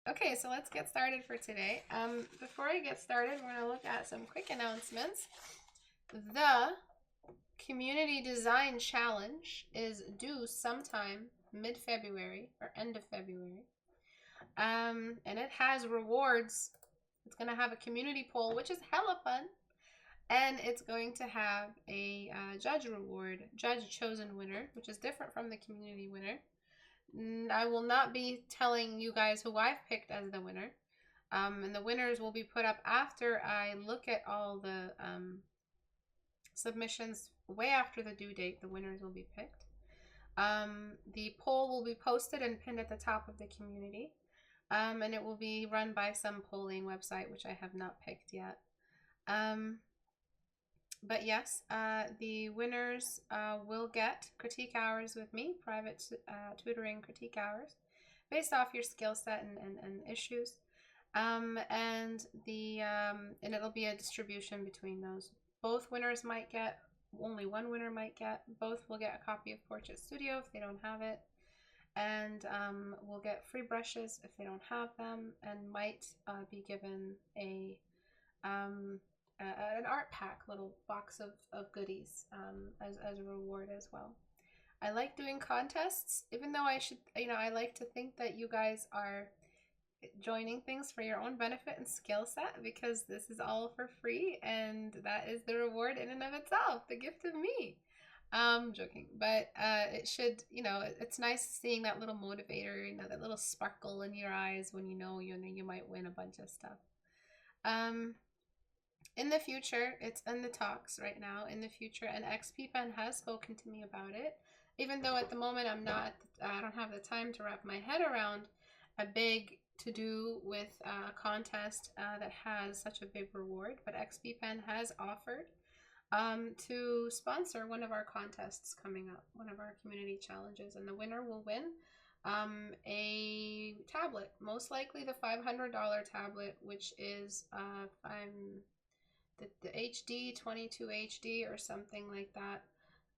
Okay, so let's get started for today. Before I get started, we're going to look at some quick announcements. The Community Design Challenge is due sometime mid-February or end of February. And it has rewards. It's going to have a community poll, which is hella fun. And it's going to have a judge reward, judge chosen winner, which is different from the community winner. I will not be telling you guys who I've picked as the winner. And the winners will be put up after I look at all the submissions way after the due date. The winners will be picked. The poll will be posted and pinned at the top of the community. And it will be run by some polling website, which I have not picked yet. But yes, the winners will get critique hours with me, private tutoring critique hours, based off your skill set and issues. And it'll be a distribution between those. Both winners might get, only one winner might get, both will get a copy of Portrait Studio if they don't have it. And we'll get free brushes if they don't have them, and might be given an art pack, little box of goodies as a reward as well. I like doing contests, even though I like to think that you guys are joining things for your own benefit and skill set, because this is all for free, and that is the reward in and of itself, the gift of me. I'm joking, but it should, it's nice seeing that little motivator, that little sparkle in your eyes when you might win a bunch of stuff. In the future, it's in the talks right now. In the future, and XP Pen has spoken to me about it, even though at the moment I don't have the time to wrap my head around a big to-do with a contest that has such a big reward. But XP Pen has offered to sponsor one of our contests coming up, one of our community challenges, and the winner will win a tablet, most likely the $500 tablet, which is the HD 22 HD or something like that.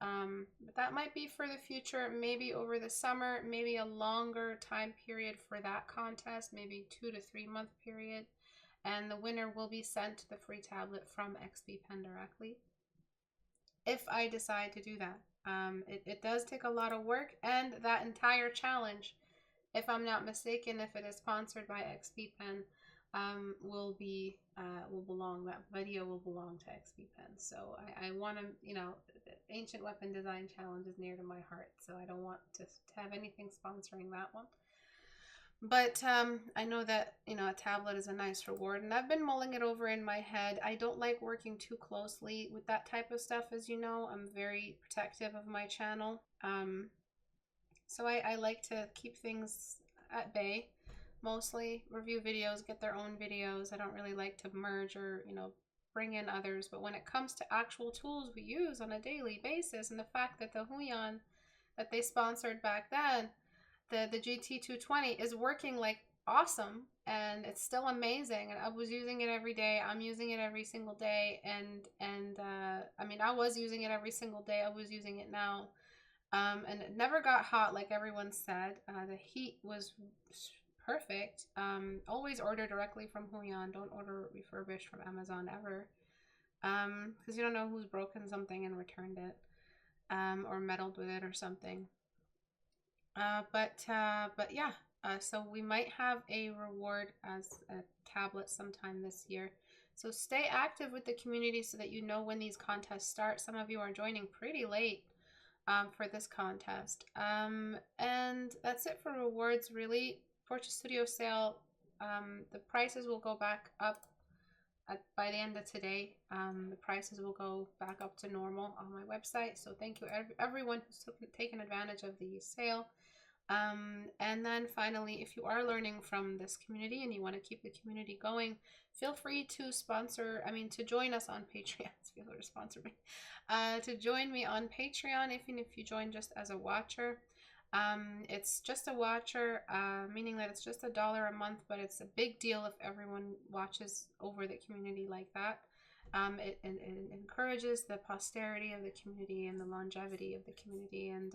But that might be for the future, maybe over the summer, maybe a longer time period for that contest, maybe 2 to 3 month period. And the winner will be sent the free tablet from XP Pen directly, if I decide to do that. It does take a lot of work, and that entire challenge, if I'm not mistaken, if it is sponsored by XP Pen, will belong, that video will belong to XP Pen. So I want to, the Ancient Weapon Design Challenge is near to my heart, so I don't want to have anything sponsoring that one. But I know that, a tablet is a nice reward, and I've been mulling it over in my head. I don't like working too closely with that type of stuff, as you know. I'm very protective of my channel. So I like to keep things at bay. Mostly review videos, get their own videos. I don't really like to merge or, bring in others. But when it comes to actual tools we use on a daily basis, and the fact that the Huion that they sponsored back then, the GT220 is working like awesome, and it's still amazing, and I was using it every day. I'm using it every single day, and I mean, I was using it every single day. I was using it now, and it never got hot like everyone said. The heat was perfect. Always order directly from Huion. Don't order refurbished from Amazon ever, because you don't know who's broken something and returned it, or meddled with it or something. But yeah, so we might have a reward as a tablet sometime this year. So stay active with the community so that you know when these contests start. Some of you are joining pretty late for this contest. And that's it for rewards, really. Portrait Studio sale, the prices will go back up by the end of today. The prices will go back up to normal on my website. So thank you everyone who's taken advantage of the sale. And then finally, if you are learning from this community and you want to keep the community going, feel free to to join us on Patreon. Feel free to sponsor me. To join me on Patreon, even if you join just as a watcher. It's just a watcher, meaning that it's just $1 a month, but it's a big deal if everyone watches over the community like that. It encourages the posterity of the community and the longevity of the community, and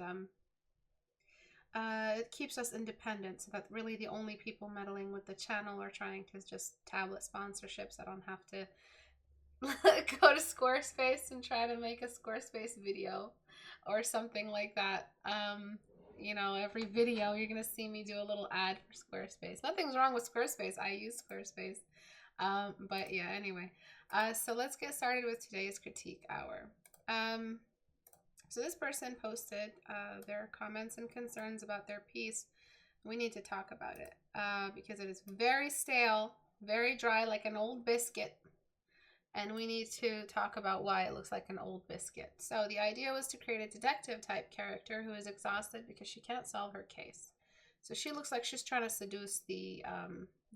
it keeps us independent, so that really the only people meddling with the channel are trying to just tablet sponsorships. I don't have to go to Squarespace and try to make a Squarespace video or something like that. You know, every video you're gonna see me do a little ad for Squarespace. Nothing's wrong with Squarespace. I use Squarespace. But yeah, anyway. So let's get started with today's critique hour. So this person posted their comments and concerns about their piece. We need to talk about it because it is very stale, very dry, like an old biscuit. And we need to talk about why it looks like an old biscuit. So the idea was to create a detective type character who is exhausted because she can't solve her case. So she looks like she's trying to seduce the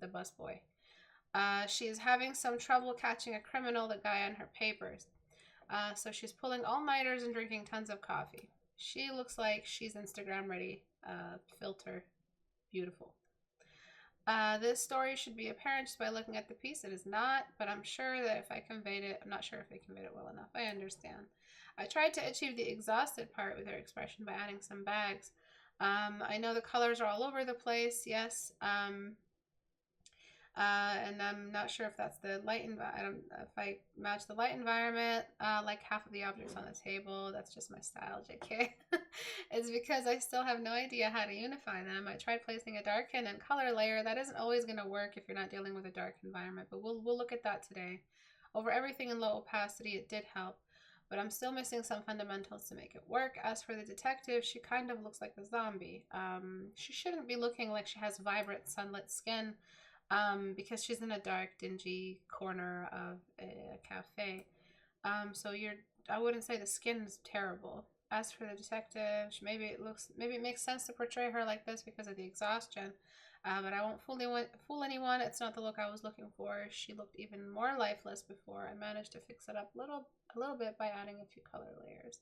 busboy. She is having some trouble catching a criminal, the guy on her papers. So she's pulling all-nighters and drinking tons of coffee. She looks like she's Instagram ready. Filter. Beautiful. This story should be apparent just by looking at the piece. It is not, but I'm sure that if I conveyed it, I'm not sure if I conveyed it well enough. I understand. I tried to achieve the exhausted part with her expression by adding some bags. I know the colors are all over the place, yes. And I'm not sure if that's the light environment. If I match the light environment, like half of the objects on the table, that's just my style, JK. It's because I still have no idea how to unify them. I tried placing a darken and color layer. That isn't always going to work if you're not dealing with a dark environment, but we'll look at that today. Over everything in low opacity, it did help, but I'm still missing some fundamentals to make it work. As for the detective, she kind of looks like a zombie. She shouldn't be looking like she has vibrant sunlit skin. Because she's in a dark, dingy corner of a cafe. So I wouldn't say the skin is terrible. As for the detective, maybe it makes sense to portray her like this because of the exhaustion. But I won't fool anyone. It's not the look I was looking for. She looked even more lifeless before. I managed to fix it up a little bit by adding a few color layers,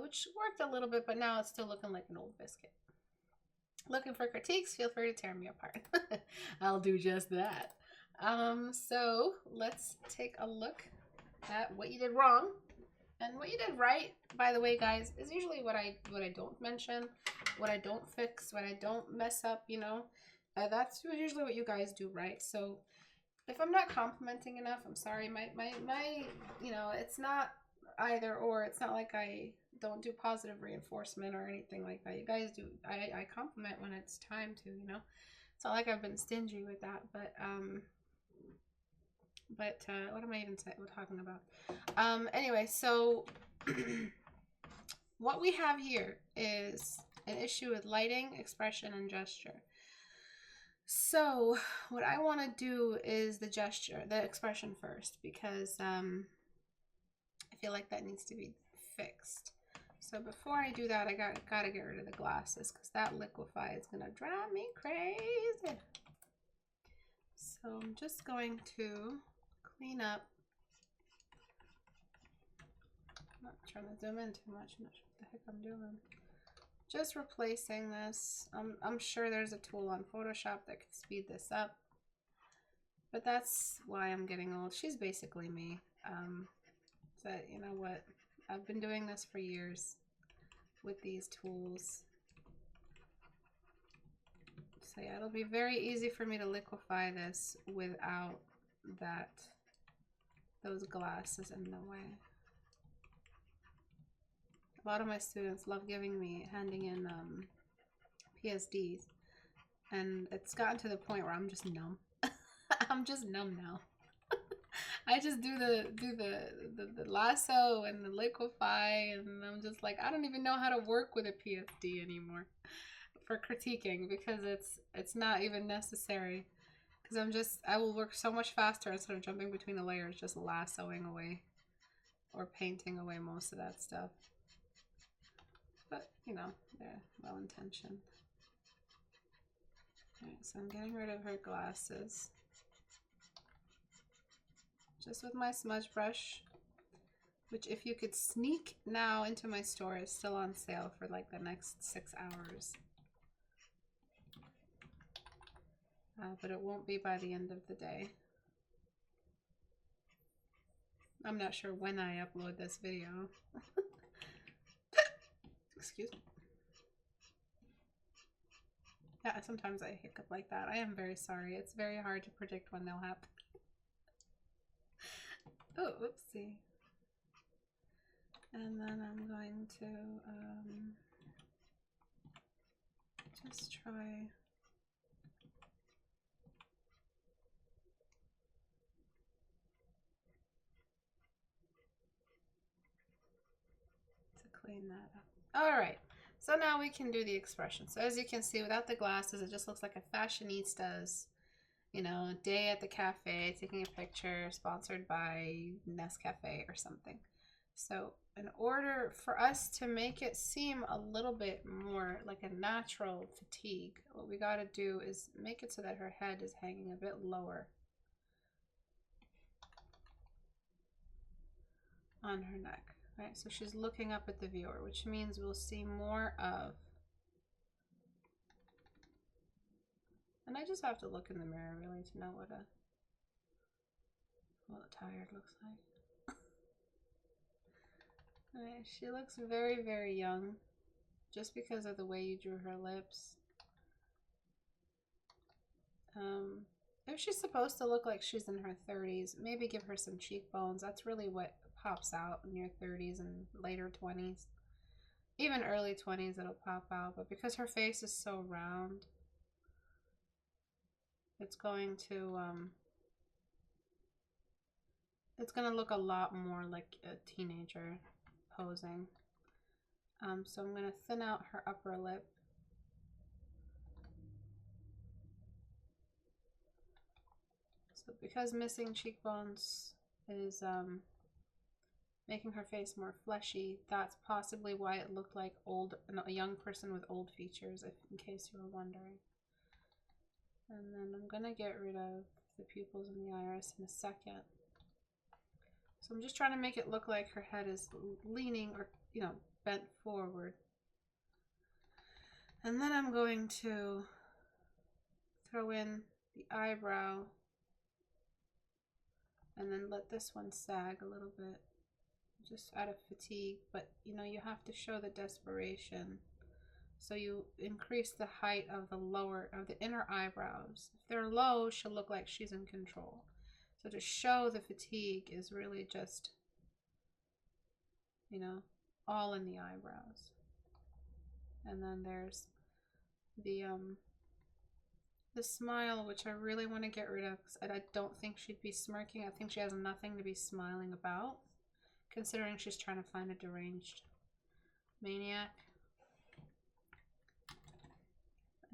which worked a little bit, but now it's still looking like an old biscuit. Looking for critiques, feel free to tear me apart. I'll do just that. So let's take a look at what you did wrong and what you did right. By the way, guys, is usually what I don't mention, what I don't fix, what I don't mess up. You know, that's usually what you guys do right. So if I'm not complimenting enough, I'm sorry. My you know, it's not either or. It's not like I don't do positive reinforcement or anything like that. You guys do. I compliment when it's time to, you know. It's not like I've been stingy with that, but what am I even talking about? Anyway, so what we have here is an issue with lighting, expression, and gesture. So what I want to do is the expression first, because I feel like that needs to be fixed. So before I do that, I gotta get rid of the glasses because that liquefy is gonna drive me crazy. So I'm just going to clean up. I'm not trying to zoom in too much. I'm not sure what the heck I'm doing. Just replacing this. I'm sure there's a tool on Photoshop that could speed this up, but that's why I'm getting old. She's basically me. So you know what? I've been doing this for years with these tools. So yeah, it'll be very easy for me to liquefy this without those glasses in the way. A lot of my students love handing in PSDs, and it's gotten to the point where I'm just numb. I'm just numb now. I just do the lasso and the liquefy, and I'm just like, I don't even know how to work with a PSD anymore for critiquing because it's not even necessary. Because I will work so much faster instead of jumping between the layers, just lassoing away or painting away most of that stuff. But you know, they're well intentioned. Alright, so I'm getting rid of her glasses. Just with my smudge brush, which if you could sneak now into my store is still on sale for like the next 6 hours. But it won't be by the end of the day. I'm not sure when I upload this video. Excuse me. Yeah, sometimes I hiccup like that. I am very sorry. It's very hard to predict when they'll happen. Oh, oopsie. And then I'm going to just try to clean that up. All right, so now we can do the expression. So as you can see, without the glasses, it just looks like a fashionistas, you know, day at the cafe, taking a picture, sponsored by Nescafe or something. So in order for us to make it seem a little bit more like a natural fatigue, what we got to do is make it so that her head is hanging a bit lower on her neck, right? So she's looking up at the viewer, which means we'll see more of, and I just have to look in the mirror really to know what a tired looks like. Right, she looks very, very young just because of the way you drew her lips. If she's supposed to look like she's in her 30s, maybe give her some cheekbones. That's really what pops out in your 30s and later 20s. Even early 20s it'll pop out, but because her face is so round, it's going to look a lot more like a teenager posing. So I'm going to thin out her upper lip. So because missing cheekbones is making her face more fleshy, that's possibly why it looked like a young person with old features, in case you were wondering. And then I'm going to get rid of the pupils in the iris in a second. So I'm just trying to make it look like her head is leaning or, you know, bent forward. And then I'm going to throw in the eyebrow and then let this one sag a little bit, just out of fatigue. But you know, you have to show the desperation, so you increase the height of the inner eyebrows. If they're low, she'll look like she's in control. So to show the fatigue is really just, you know, all in the eyebrows. And then there's the smile, which I really want to get rid of because I don't think she'd be smirking. I think she has nothing to be smiling about, considering she's trying to find a deranged maniac.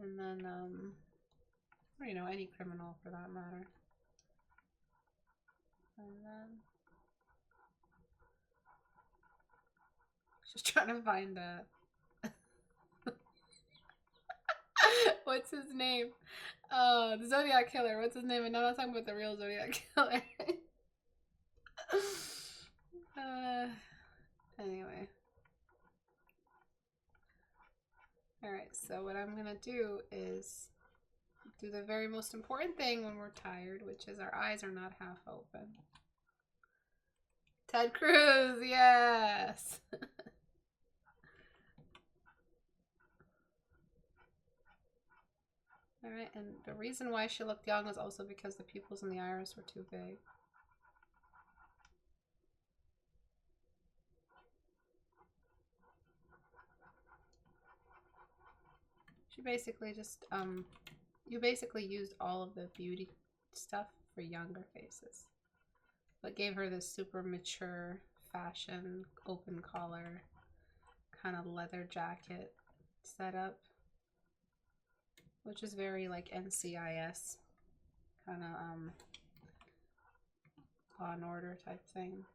And then, or, you know, any criminal for that matter. And then she's trying to find a what's his name? Oh, the Zodiac Killer. What's his name? And I'm not talking about the real Zodiac Killer. Anyway. Alright, so what I'm gonna do is do the very most important thing when we're tired, which is our eyes are not half open. Ted Cruz, yes! Alright, and the reason why she looked young was also because the pupils in the iris were too big. She basically just, you basically used all of the beauty stuff for younger faces, but gave her this super mature fashion, open collar, kind of leather jacket setup, which is very like NCIS, kind of Law and Order type thing.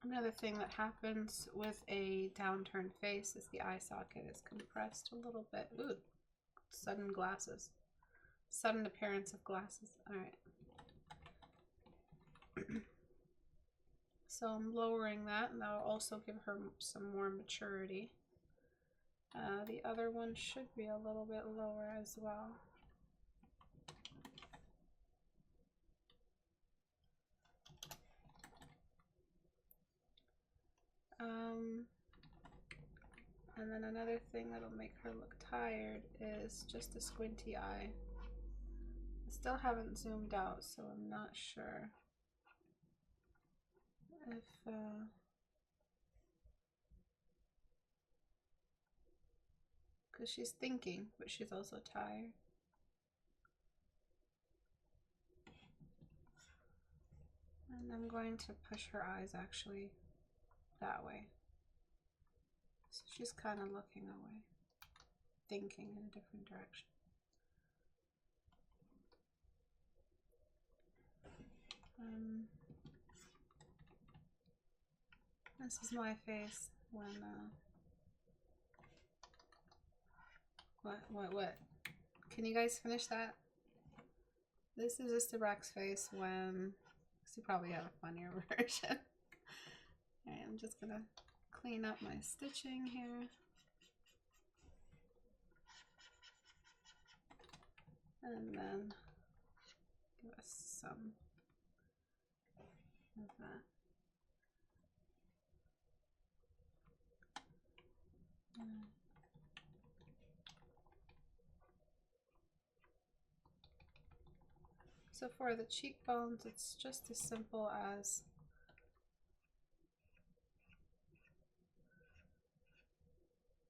Another thing that happens with a downturned face is the eye socket is compressed a little bit. Ooh, sudden glasses. Sudden appearance of glasses. Alright. So I'm lowering that, and that'll also give her some more maturity. The other one should be a little bit lower as well. And then another thing that'll make her look tired is just a squinty eye. I still haven't zoomed out, so I'm not sure if because she's thinking, but she's also tired. And I'm going to push her eyes actually that way. So she's kind of looking away, thinking in a different direction. This is my face when what? Can you guys finish that? This is Istebrak's face when, because you probably have a funnier version. Alright, I'm just gonna clean up my stitching here. And then give us some of that. So for the cheekbones, it's just as simple as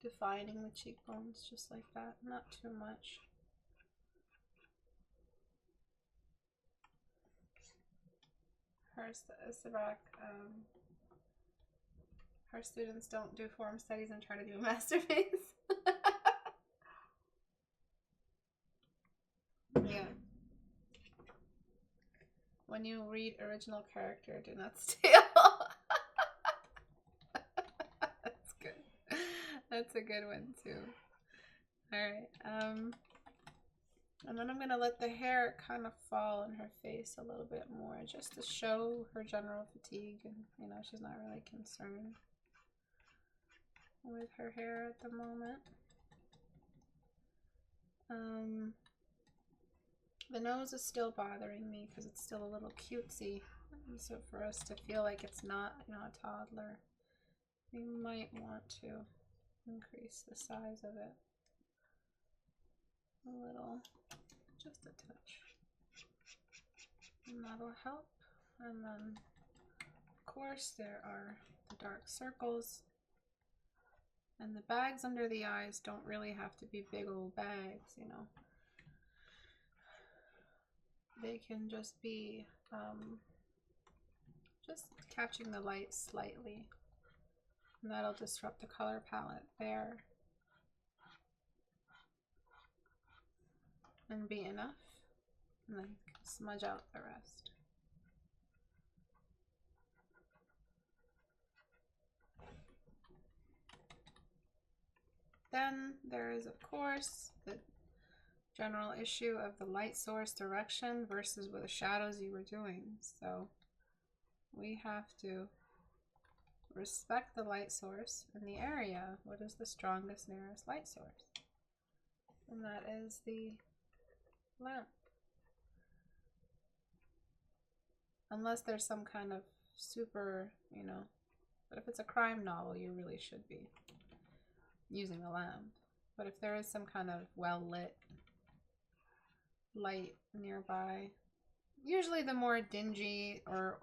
defining the cheekbones just like that, not too much. Her students don't do form studies and try to do a masterpiece. Yeah. When you read original character, do not steal. That's good. That's a good one too. Alright, and then I'm gonna let the hair kind of fall in her face a little bit more just to show her general fatigue, and you know, she's not really concerned with her hair at the moment. The nose is still bothering me because it's still a little cutesy. So for us to feel like it's not, you know, a toddler, we might want to increase the size of it a little, just a touch. And that'll help. And then, of course, there are the dark circles. And the bags under the eyes don't really have to be big old bags, you know. They can just be just catching the light slightly. And that'll disrupt the color palette there. And be enough. And then smudge out the rest. Then there is, of course, the general issue of the light source direction versus with the shadows you were doing. So we have to respect the light source in the area. What is the strongest, nearest light source? And that is the lamp. Unless there's some kind of super, you know, but if it's a crime novel, you really should be using a lamp. But if there is some kind of well-lit light nearby, usually the more dingy or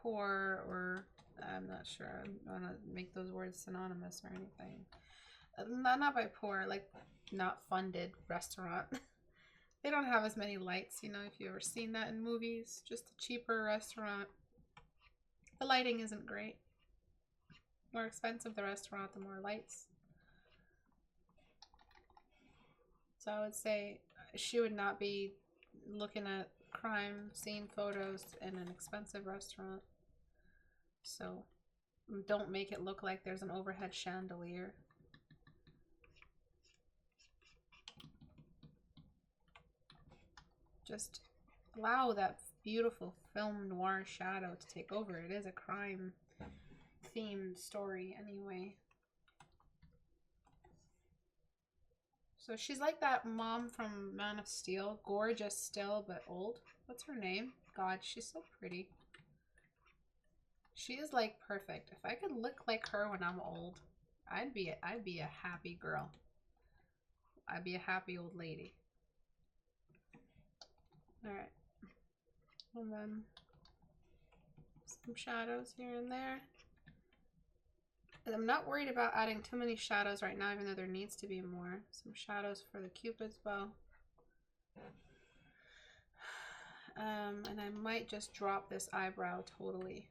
poor, or I'm not sure, I don't want to make those words synonymous or anything. Not by poor, like not funded restaurant. They don't have as many lights, you know, if you've ever seen that in movies. Just a cheaper restaurant. The lighting isn't great. The more expensive the restaurant, the more lights. So I would say she would not be looking at crime scene photos in an expensive restaurant. So don't make it look like there's an overhead chandelier. Just allow that beautiful film noir shadow to take over. It is a crime themed story anyway. So she's like that mom from Man of Steel. Gorgeous still, but old. What's her name? God, she's so pretty. She is like perfect. If I could look like her when I'm old, I'd be a happy girl. I'd be a happy old lady. All right. And then some shadows here and there. And I'm not worried about adding too many shadows right now, even though there needs to be more. Some shadows for the Cupid's bow. And I might just drop this eyebrow totally.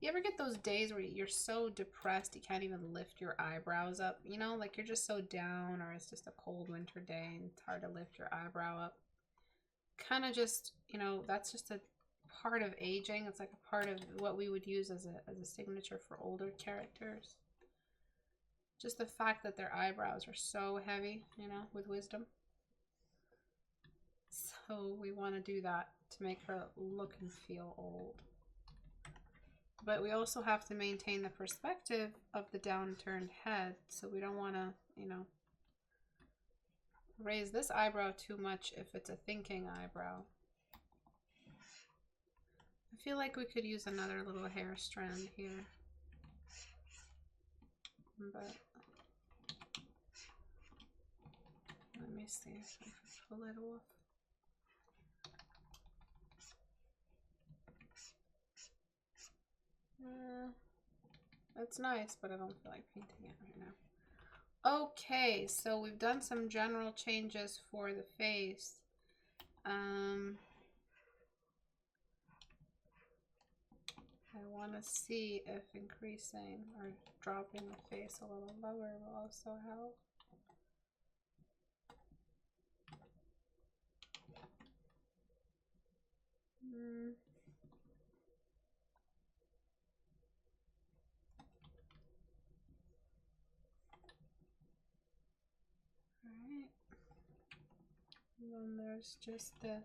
You ever get those days where you're so depressed you can't even lift your eyebrows up? You know, like you're just so down, or it's just a cold winter day and it's hard to lift your eyebrow up. Kind of just, you know, that's just a part of aging. It's like a part of what we would use as a signature for older characters. Just the fact that their eyebrows are so heavy, you know, with wisdom. So we want to do that to make her look and feel old. But we also have to maintain the perspective of the downturned head. So we don't want to, you know, raise this eyebrow too much if it's a thinking eyebrow. I feel like we could use another little hair strand here. But let me see if I can pull it off. That's nice, but I don't feel like painting it right now. Okay, so we've done some general changes for the face. I want to see if increasing or dropping the face a little lower will also help. Alright. And then there's just the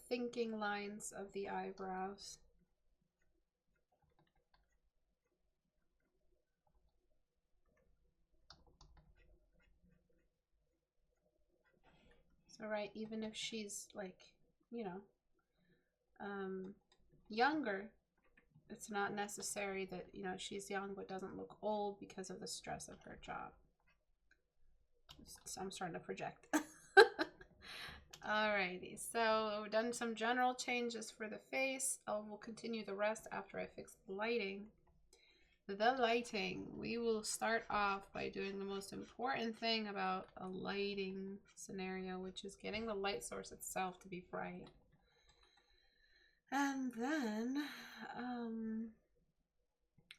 thinking lines of the eyebrows. So right, even if she's like, you know, younger, it's not necessary that, you know, she's young but doesn't look old because of the stress of her job. So I'm starting to project. Alrighty, so we've done some general changes for the face. We'll continue the rest after I fix the lighting. The lighting, we will start off by doing the most important thing about a lighting scenario, which is getting the light source itself to be bright. And then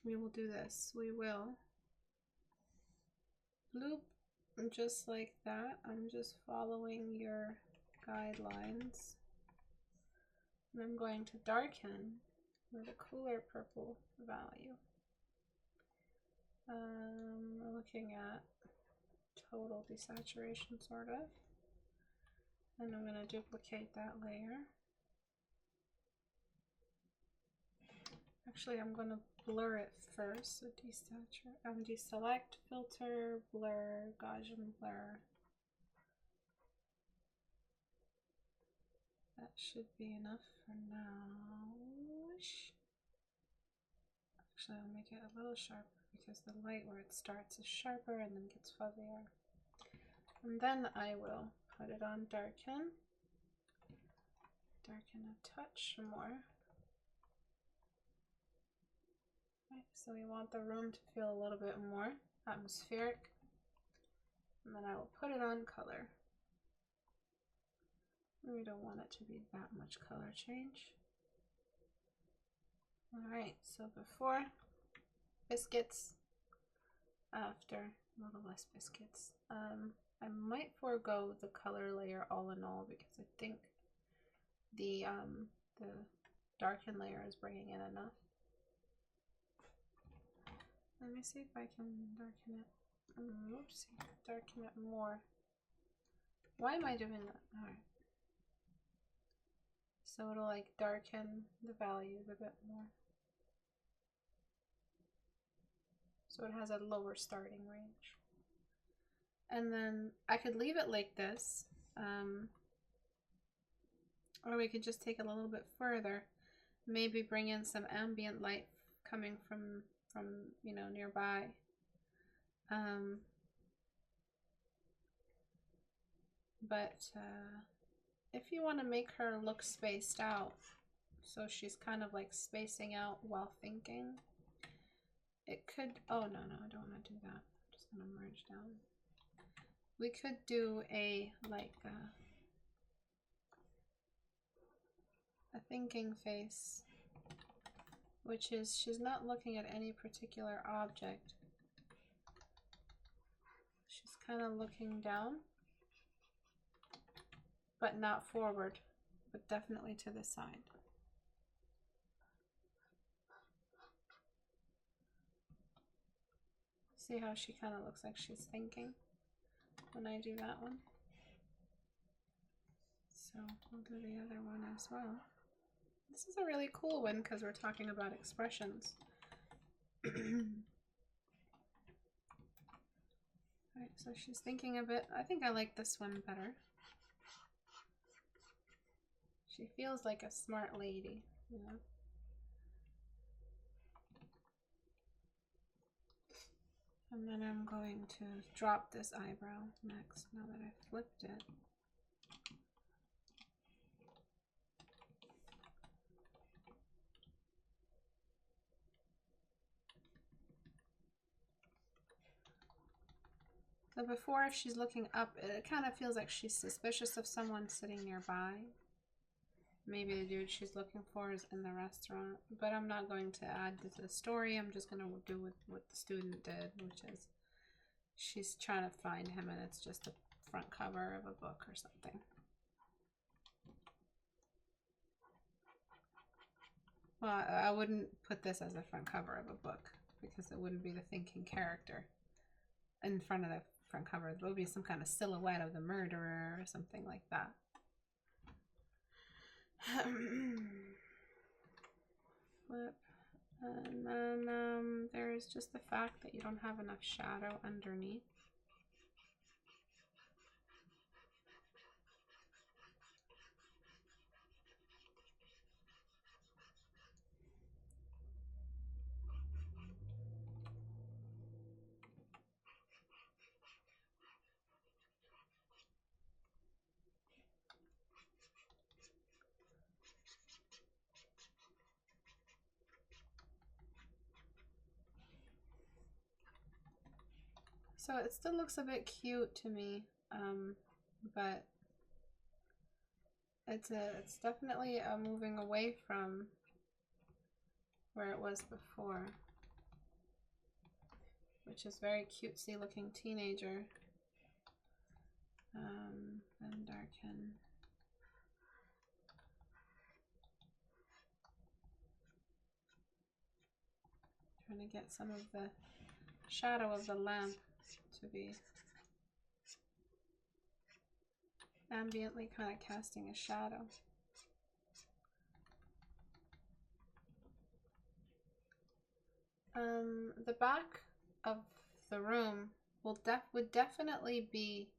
we will do this. We will loop just like that. I'm just following your guidelines. And I'm going to darken with a cooler purple value. Looking at total desaturation, sort of. And I'm going to duplicate that layer. Actually, I'm going to blur it first. So deselect, filter, blur, Gaussian blur. That should be enough for now. Actually, I'll make it a little sharper because the light where it starts is sharper and then gets fuzzier. And then I will put it on darken. Darken a touch more. Okay, so we want the room to feel a little bit more atmospheric. And then I will put it on color. We don't want it to be that much color change. Alright, so before biscuits, after a little less biscuits. I might forego the color layer all in all because I think the darken layer is bringing in enough. Let me see if I can darken it. Oopsie, darken it more. Why am I doing that? Alright. So it'll like darken the values a bit more. So it has a lower starting range. And then I could leave it like this. Or we could just take it a little bit further Maybe bring in some ambient light coming from you know, nearby. But if you want to make her look spaced out, so she's kind of like spacing out while thinking, it could, oh no, I don't want to do that. I'm just going to merge down. We could do a thinking face, which is she's not looking at any particular object. She's kind of looking down, but not forward, but definitely to the side. See how she kind of looks like she's thinking when I do that one? So we'll do the other one as well. This is a really cool one because we're talking about expressions. Alright, so she's thinking a bit. I think I like this one better. She feels like a smart lady, you know? And then I'm going to drop this eyebrow next, now that I've flipped it. So before, if she's looking up, it kind of feels like she's suspicious of someone sitting nearby. Maybe the dude she's looking for is in the restaurant. But I'm not going to add to the story. I'm just going to do what the student did, which is she's trying to find him and it's just the front cover of a book or something. Well, I wouldn't put this as the front cover of a book because it wouldn't be the thinking character in front of the front cover. It would be some kind of silhouette of the murderer or something like that. Flip. And then there's just the fact that you don't have enough shadow underneath. So it still looks a bit cute to me, but it's definitely moving away from where it was before, which is very cutesy looking teenager. And darken. Trying to get some of the shadow of the lamp to be ambiently kind of casting a shadow. The back of the room would definitely be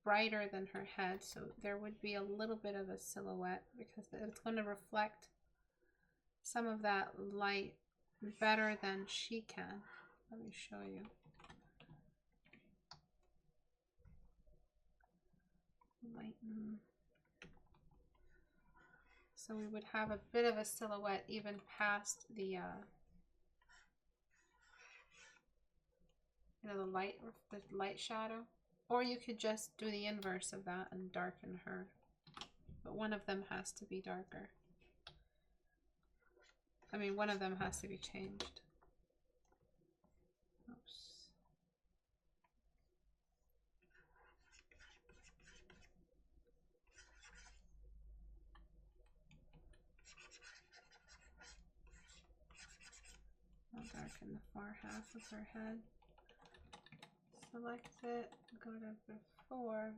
brighter than her head, so there would be a little bit of a silhouette because it's going to reflect some of that light better than she can. Let me show you. Lighten. So we would have a bit of a silhouette even past the you know, the light shadow. Or you could just do the inverse of that and darken her. But one of them has to be darker. I mean, one of them has to be changed. Oops. I'll darken the far half of her head. Select it, go to before.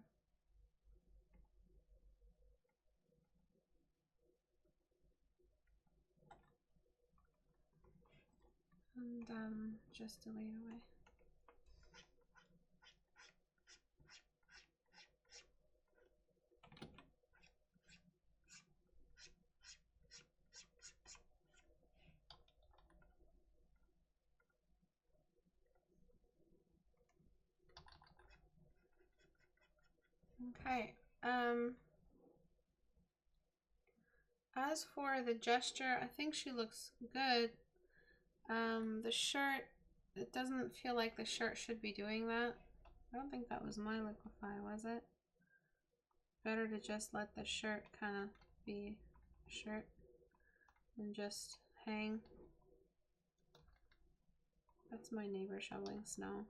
And just delete away. Okay. As for the gesture, I think she looks good. The shirt, it doesn't feel like the shirt should be doing that. I don't think that was my liquify, was it? Better to just let the shirt kind of be a shirt and just hang. That's my neighbor shoveling snow.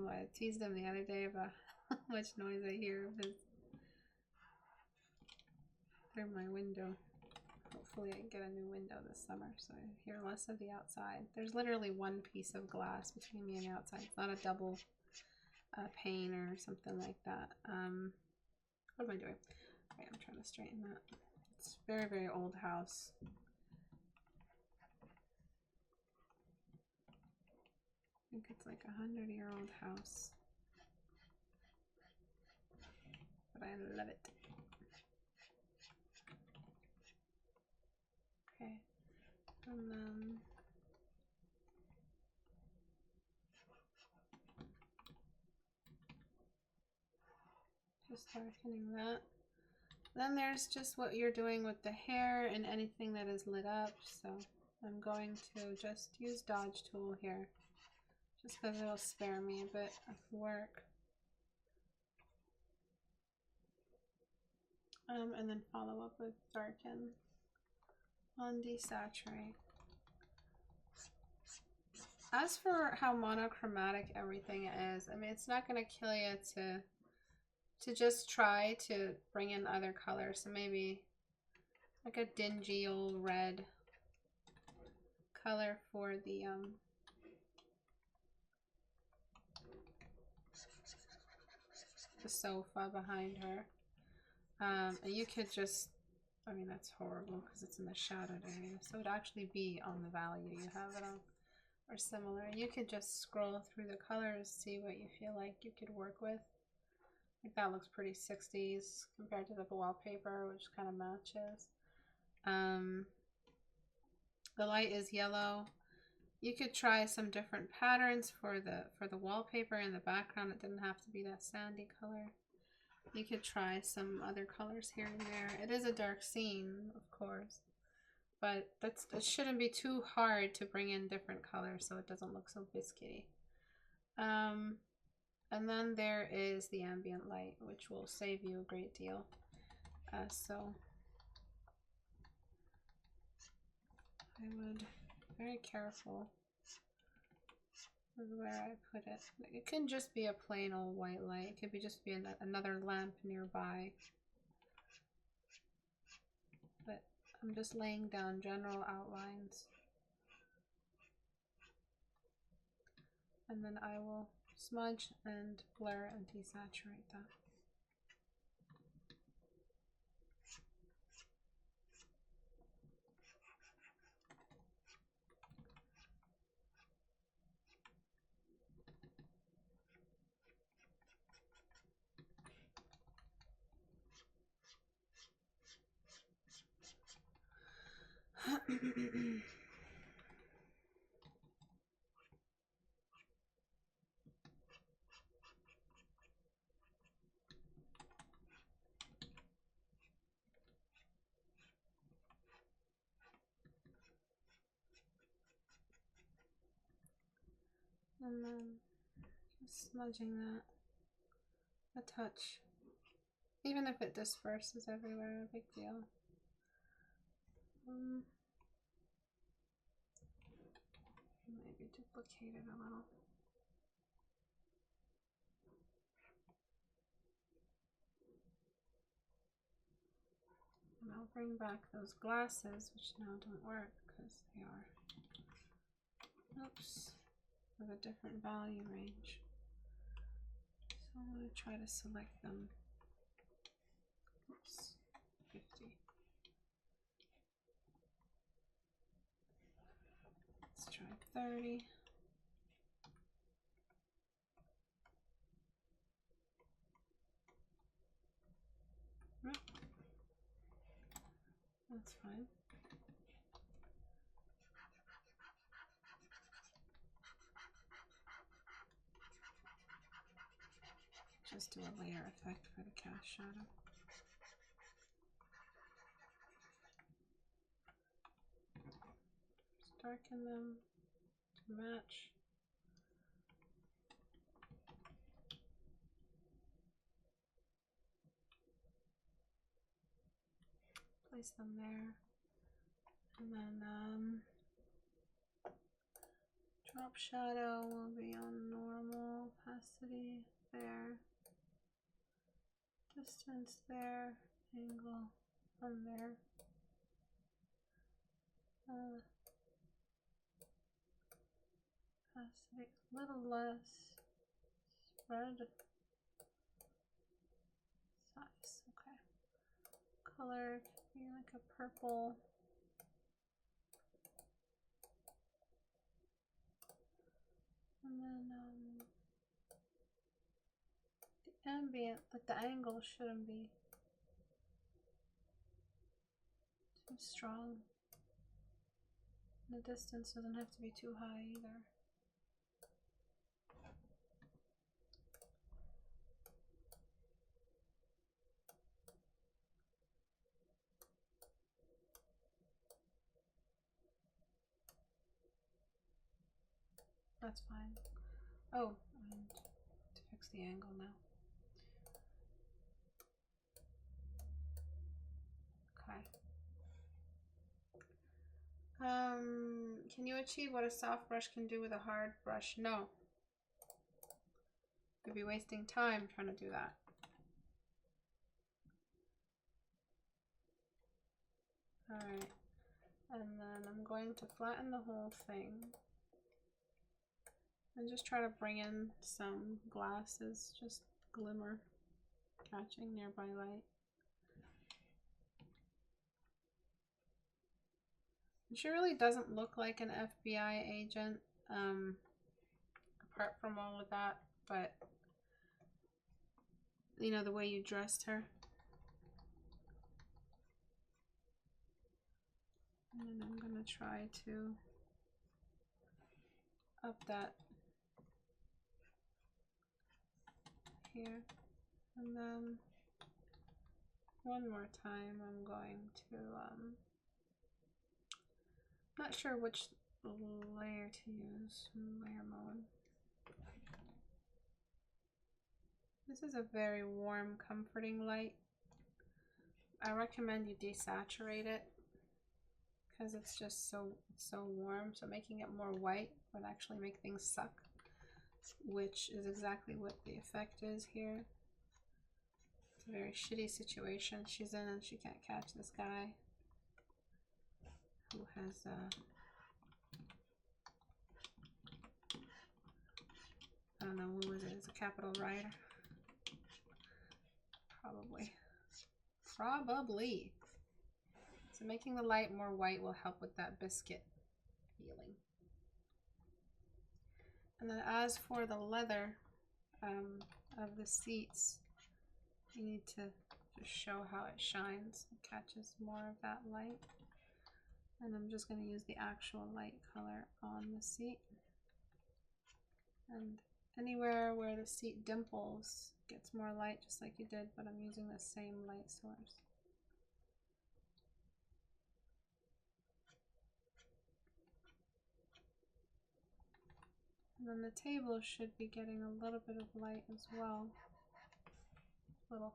I teased him the other day about how much noise I hear of his through my window. Hopefully I get a new window this summer so I hear less of the outside. There's literally one piece of glass between me and the outside. It's not a double pane or something like that. What am I doing? Okay, I'm trying to straighten that. It's a very, very old house. I think it's like 100-year-old house. But I love it. Okay. And then just darkening that. Then there's just what you're doing with the hair and anything that is lit up. So I'm going to just use Dodge Tool here. Just because it'll spare me a bit of work. And then follow up with darken on desaturate. As for how monochromatic everything is, I mean, it's not going to kill you to just try to bring in other colors. So maybe like a dingy old red color for the sofa behind her. And you could just, I mean, that's horrible because it's in the shadowed area. So it would actually be on the value you have it on or similar. You could just scroll through the colors, see what you feel like you could work with. I think that looks pretty 60s compared to the wallpaper, which kind of matches. The light is yellow. You could try some different patterns for the wallpaper in the background. It didn't have to be that sandy color. You could try some other colors here and there. It is a dark scene, of course, but it shouldn't be too hard to bring in different colors so it doesn't look so biscuity. And then there is the ambient light, which will save you a great deal. So I would be very careful with where I put it. It can just be a plain old white light. It could be just be another lamp nearby. But I'm just laying down general outlines. And then I will smudge and blur and desaturate that. And then just smudging that a touch. Even if it disperses everywhere, no big deal. Maybe duplicate it a little. And I'll bring back those glasses, which now don't work because they are, oops, with a different value range. So I'm going to try to select them. Oops, 50. Let's try 30. Nope. That's fine. just do a layer effect for the cast shadow. Just darken them to match. Place them there. And then drop shadow will be on normal opacity there. Distance there. Angle from there. Opacity a little less. Spread. Size. Okay. Color could be like a purple. And then the ambient, like the angle shouldn't be too strong. The distance doesn't have to be too high either. That's fine. Oh, and to fix the angle now. Okay. Can you achieve what a soft brush can do with a hard brush? No. You'd be wasting time trying to do that. Alright. And then I'm going to flatten the whole thing. And just try to bring in some glasses, just glimmer, catching nearby light. She really doesn't look like an FBI agent, apart from all of that, but you know, the way you dressed her. And I'm gonna try to up that here. And then one more time I'm going to, not sure which layer to use, layer mode. This is a very warm, comforting light. I recommend you desaturate it because it's just so warm. So making it more white would actually make things suck, which is exactly what the effect is here. It's a very shitty situation she's in, and she can't catch this guy who has I don't know, who is it? It's a capital writer. Probably. So making the light more white will help with that biscuit feeling. And then as for the leather of the seats, you need to just show how it shines. It catches more of that light. And I'm just going to use the actual light color on the seat. And anywhere where the seat dimples gets more light, just like you did, but I'm using the same light source. And then the table should be getting a little bit of light as well. Little.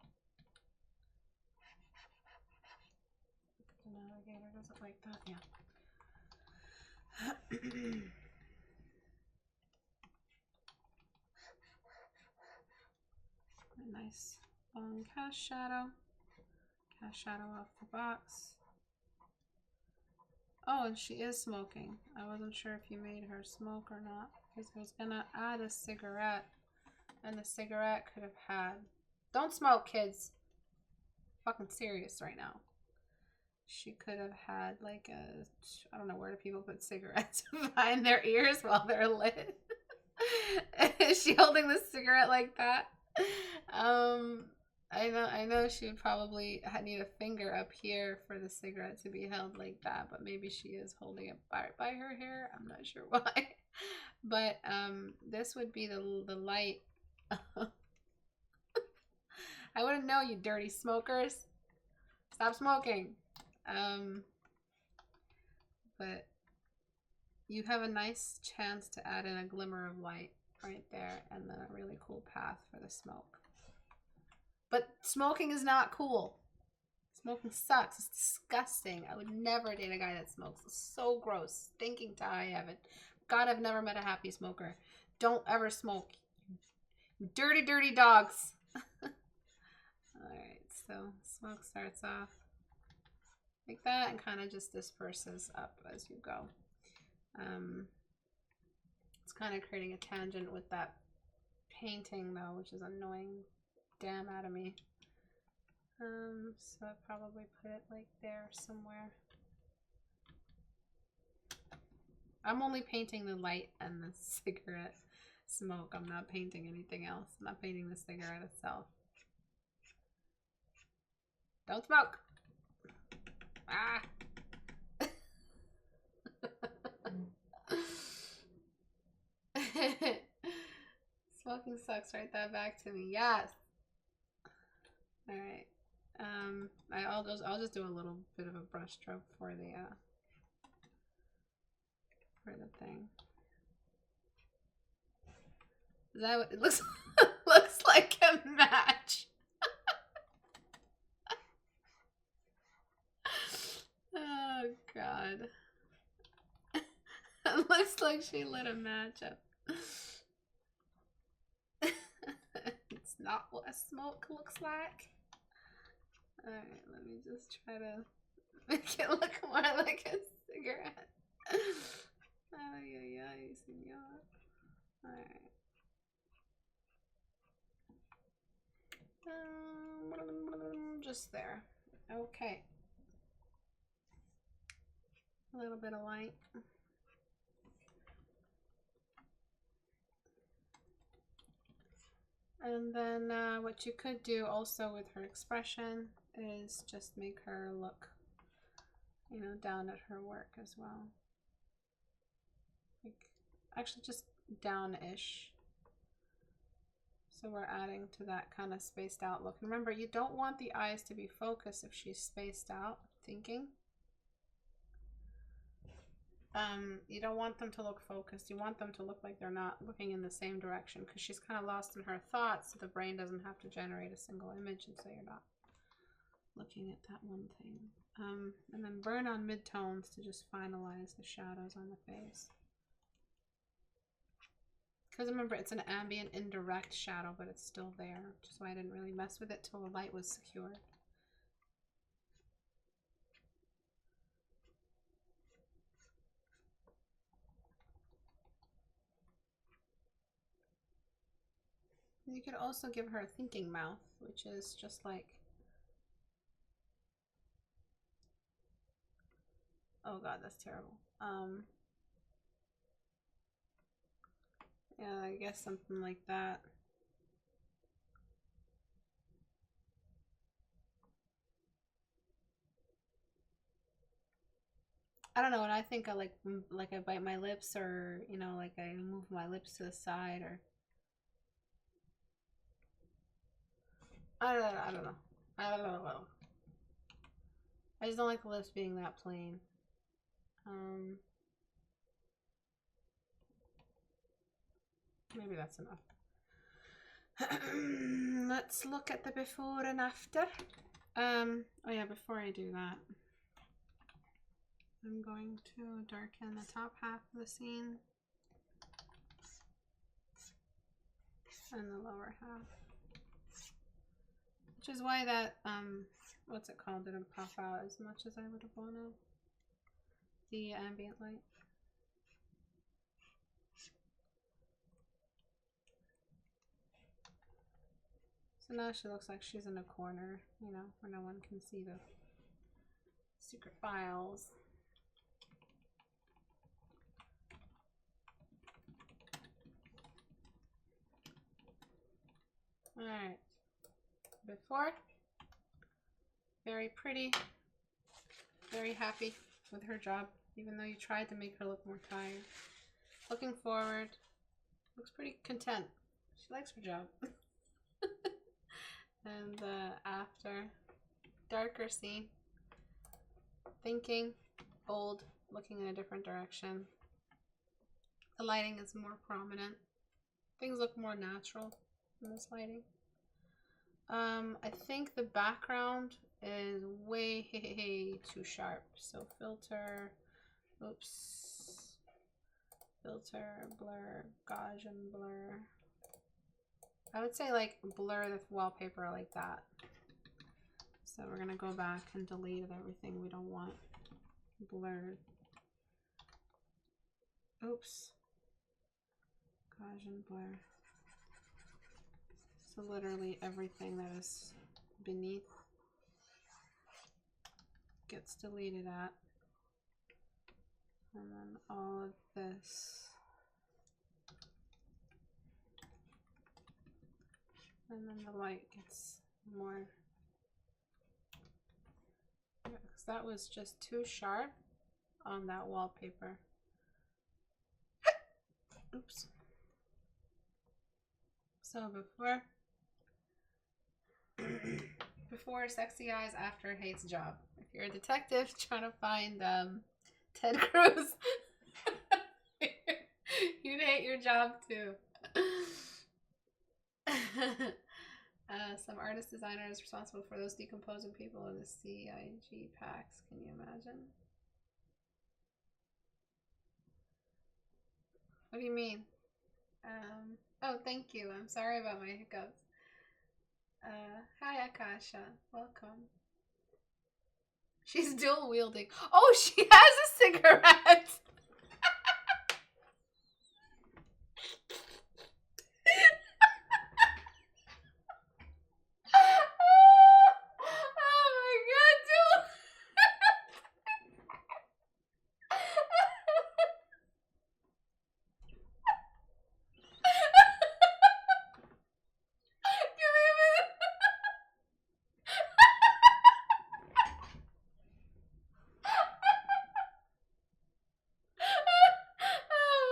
The navigator does it like that, yeah. A nice long cast shadow off the box. Oh, and she is smoking. I wasn't sure if you made her smoke or not, because I was gonna add a cigarette, and the cigarette could have had... Don't smoke, kids! Fucking serious right now. She could have had like a... I don't know, where do people put cigarettes behind their ears while they're lit? Is she holding the cigarette like that? I know she would probably need a finger up here for the cigarette to be held like that, but maybe she is holding it by her hair. I'm not sure why. But this would be the light I wouldn't know, you dirty smokers. Stop smoking. But you have a nice chance to add in a glimmer of light right there, and then a really cool path for the smoke. But smoking is not cool. Smoking sucks. It's disgusting. I would never date a guy that smokes. It's so gross. Stinking to high heaven. God, I've never met a happy smoker. Don't ever smoke. You dirty, dirty dogs. Alright, so smoke starts off like that and kind of just disperses up as you go. It's kind of creating a tangent with that painting though, which is annoying damn out of me. So I'd probably put it like there somewhere. I'm only painting the light and the cigarette smoke. I'm not painting anything else. I'm not painting the cigarette itself. Don't smoke! Ah! Smoking sucks. Write that back to me. Yes! Alright. I'll just do a little bit of a brush stroke for the thing. Is that what it looks looks like a match? Oh god. It looks like she lit a match up. It's not what a smoke looks like. Alright, let me just try to make it look more like a cigarette. Ay, ay, ay, senor. Alright. Just there. Okay. A little bit of light. And then what you could do also with her expression is just make her look, you know, down at her work as well. Like, actually just down-ish. So we're adding to that kind of spaced out look. And remember, you don't want the eyes to be focused if she's spaced out thinking. You don't want them to look focused. You want them to look like they're not looking in the same direction, because she's kind of lost in her thoughts, so the brain doesn't have to generate a single image, and so you're not looking at that one thing. And then burn on midtones to just finalize the shadows on the face. Because remember, it's an ambient, indirect shadow, but it's still there, which is why I didn't really mess with it till the light was secured. You could also give her a thinking mouth, which is just like, oh god, that's terrible. Yeah, I guess something like that. I don't know, and I think I like I bite my lips, or, you know, like I move my lips to the side, or I don't know. I don't know. I just don't like the lips being that plain. Maybe that's enough. Let's look at the before and after. Oh yeah, before I do that, I'm going to darken the top half of the scene and the lower half, which is why that what's it called didn't pop out as much as I would have wanted. The ambient light. So now she looks like she's in a corner, you know, where no one can see the secret files. Alright. Before, very pretty, very happy with her job, even though you tried to make her look more tired. Looking forward, looks pretty content. She likes her job. And the after. Darker scene. Thinking. Bold. Looking in a different direction. The lighting is more prominent. Things look more natural in this lighting. I think the background is way too sharp. So filter, oops, filter, blur, Gaussian blur. I would say like blur the wallpaper like that. So we're gonna go back and delete everything we don't want blurred. Oops. Gaussian blur. So literally everything that is beneath gets deleted at. And then all of this. And then the light gets more. Yeah, because that was just too sharp on that wallpaper. Oops. So before sexy eyes, after hates job. If you're a detective trying to find Ted Cruz, you'd hate your job too. Some artist designers responsible for those decomposing people in the CIG packs. Can you imagine? What do you mean? Oh, thank you. I'm sorry about my hiccups. Hi, Akasha. Welcome. She's dual wielding. Oh, she has a cigarette. Oh my god, dual. Give me a minute. Oh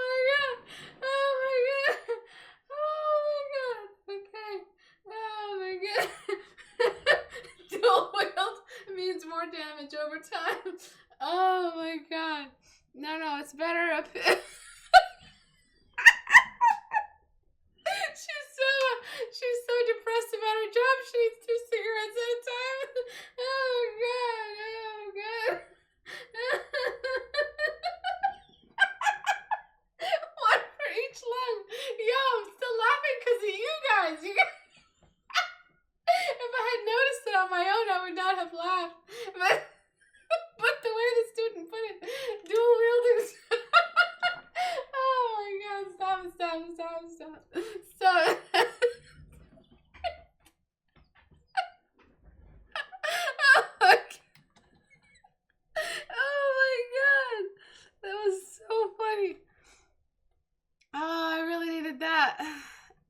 my god. Oh my god. Oh my god. Okay. Oh my god. Dual wield means more damage over time. Oh my god. No, it's better up here. She's so depressed about her job. She needs 2 cigarettes at a time. Oh god. Oh god. One for each lung. Yo, I'm still laughing because of you guys. If I had noticed it on my own, I would not have laughed. But the way the student put it, dual wielding. Oh my god! Stop! Oh my god! That was so funny. Oh, I really needed that.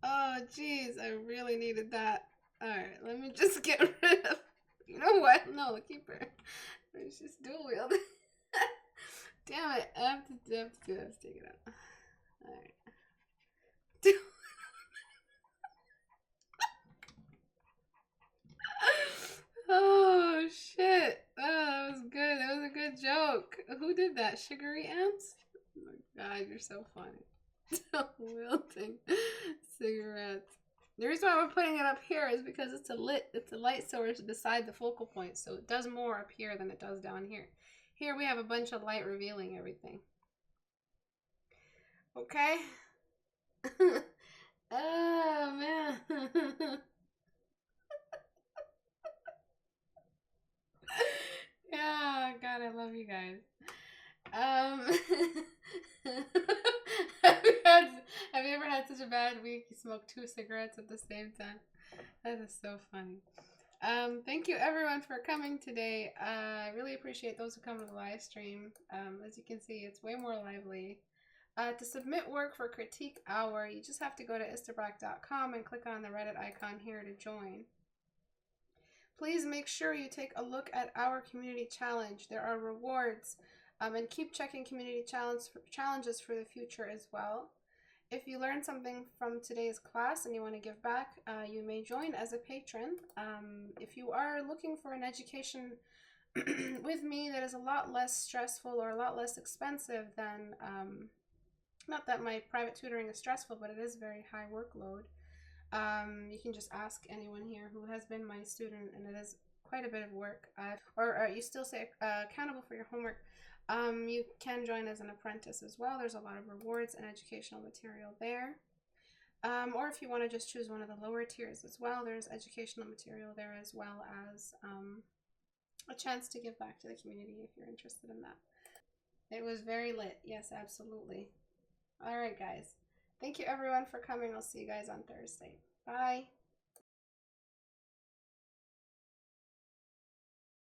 Oh, jeez, I really needed that. Alright, let me just get rid of... You know what? No, keep her. It's just dual wielding. Damn it. I have to take it out. Alright. Oh, shit. Oh, that was good. That was a good joke. Who did that? Sugary Ants? Oh my god, you're so funny. Wielding cigarettes. The reason why we're putting it up here is because it's a light source beside the focal point, so it does more up here than it does down here. Here we have a bunch of light revealing everything. Okay? Oh man. Yeah, God, I love you guys. Have you ever had such a bad week you smoked 2 cigarettes at the same time? That is so funny. Thank you everyone for coming today. I really appreciate those who come to the live stream. As you can see, it's way more lively. To submit work for Critique Hour, you just have to go to istebrak.com and click on the Reddit icon here to join. Please make sure you take a look at our community challenge. There are rewards, and keep checking community challenges for the future as well. If you learned something from today's class and you want to give back, you may join as a patron. If you are looking for an education with me that is a lot less stressful or a lot less expensive than, not that my private tutoring is stressful, but it is very high workload. You can just ask anyone here who has been my student, and it is quite a bit of work. Or you still stay accountable for your homework. You can join as an apprentice as well. There's a lot of rewards and educational material there. Or if you want to just choose one of the lower tiers as well, there's educational material there, as well as a chance to give back to the community if you're interested in that. It was very lit. Yes, absolutely. All right, guys. Thank you, everyone, for coming. I'll see you guys on Thursday. Bye.